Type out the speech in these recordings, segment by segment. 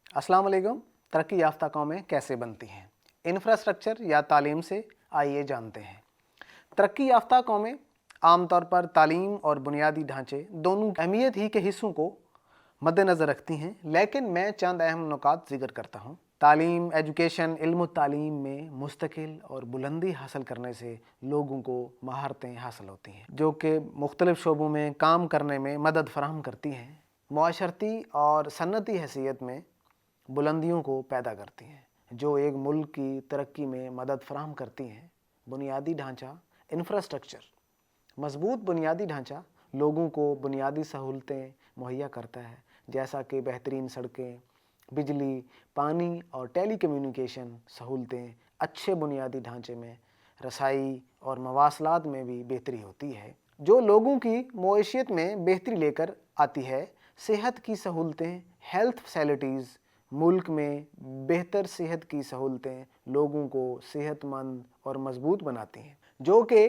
अस्सलाम वालेकुम। तरक्की याफ्ता कौमें कैसे बनती हैं, इंफ्रास्ट्रक्चर या तालीम से, आइए जानते हैं। तरक्की याफ्ता कौमें आमतौर पर तालीम और बुनियादी ढांचे दोनों की अहमियत ही के हिस्सों को मद्देनज़र रखती हैं, लेकिन मैं चंद अहम नुकात ज़िक्र करता हूँ। तालीम, एजुकेशन, इल्म तालीम में मुस्तकिल और बुलंदी हासिल करने से लोगों को महारतें हासिल होती हैं जो कि मुख्तलिफ़ शोबों में काम करने में मदद फराहम करती हैं, मुआशरती और सन्नती हैसियत में बुलंदियों को पैदा करती हैं जो एक मुल्क की तरक्की में मदद फराहम करती हैं। बुनियादी ढांचा, इंफ्रास्ट्रक्चर। मजबूत बुनियादी ढांचा लोगों को बुनियादी सहूलतें मुहैया करता है, जैसा कि बेहतरीन सड़कें, बिजली, पानी और टेली कम्युनिकेशन सहूलतें। अच्छे बुनियादी ढांचे में रसाई और मवासलात में भी बेहतरी होती है जो लोगों की मईशत में बेहतरी लेकर आती है। सेहत की सहूलतें, हेल्थ फैसिलिटीज़। मुल्क में बेहतर सेहत की सहूलतें लोगों को सेहतमंद और मजबूत बनाती हैं जो कि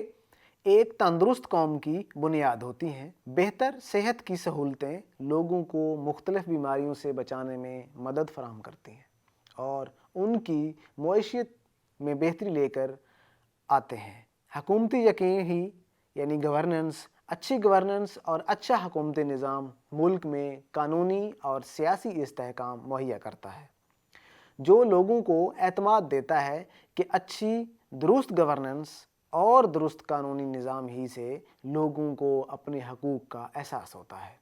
एक तंदुरुस्त कौम की बुनियाद होती हैं। बेहतर सेहत की सहूलतें लोगों को मुख्तलिफ बीमारियों से बचाने में मदद फराहम करती हैं और उनकी मईशत में बेहतरी लेकर आते हैं। हुकूमती यकीन ही यानी गवर्नेंस। अच्छी गवर्नेंस और अच्छा हुकूमती निज़ाम मुल्क में कानूनी और सियासी इस्तेहकाम मुहैया करता है जो लोगों को एतमाद देता है कि अच्छी दुरुस्त गवर्नेंस और दुरुस्त कानूनी निज़ाम ही से लोगों को अपने हकूक़ का एहसास होता है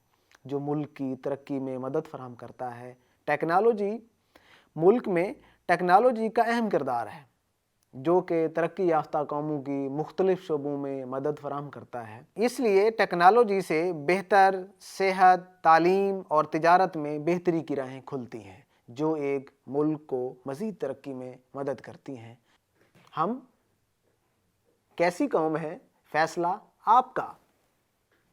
जो मुल्क की तरक्की में मदद फराहम करता है। टेक्नोलॉजी। मुल्क में टेक्नोलॉजी का अहम किरदार है जो कि तरक्की याफ्ता कौमों की मुख्तलिफ शोबों में मदद फराहम करता है। इसलिए टेक्नोलॉजी से बेहतर सेहत, तालीम और तिजारत में बेहतरी की राहें खुलती हैं जो एक मुल्क को मज़ीद तरक्की में मदद करती हैं। हम कैसी कौम हैं, फैसला आपका।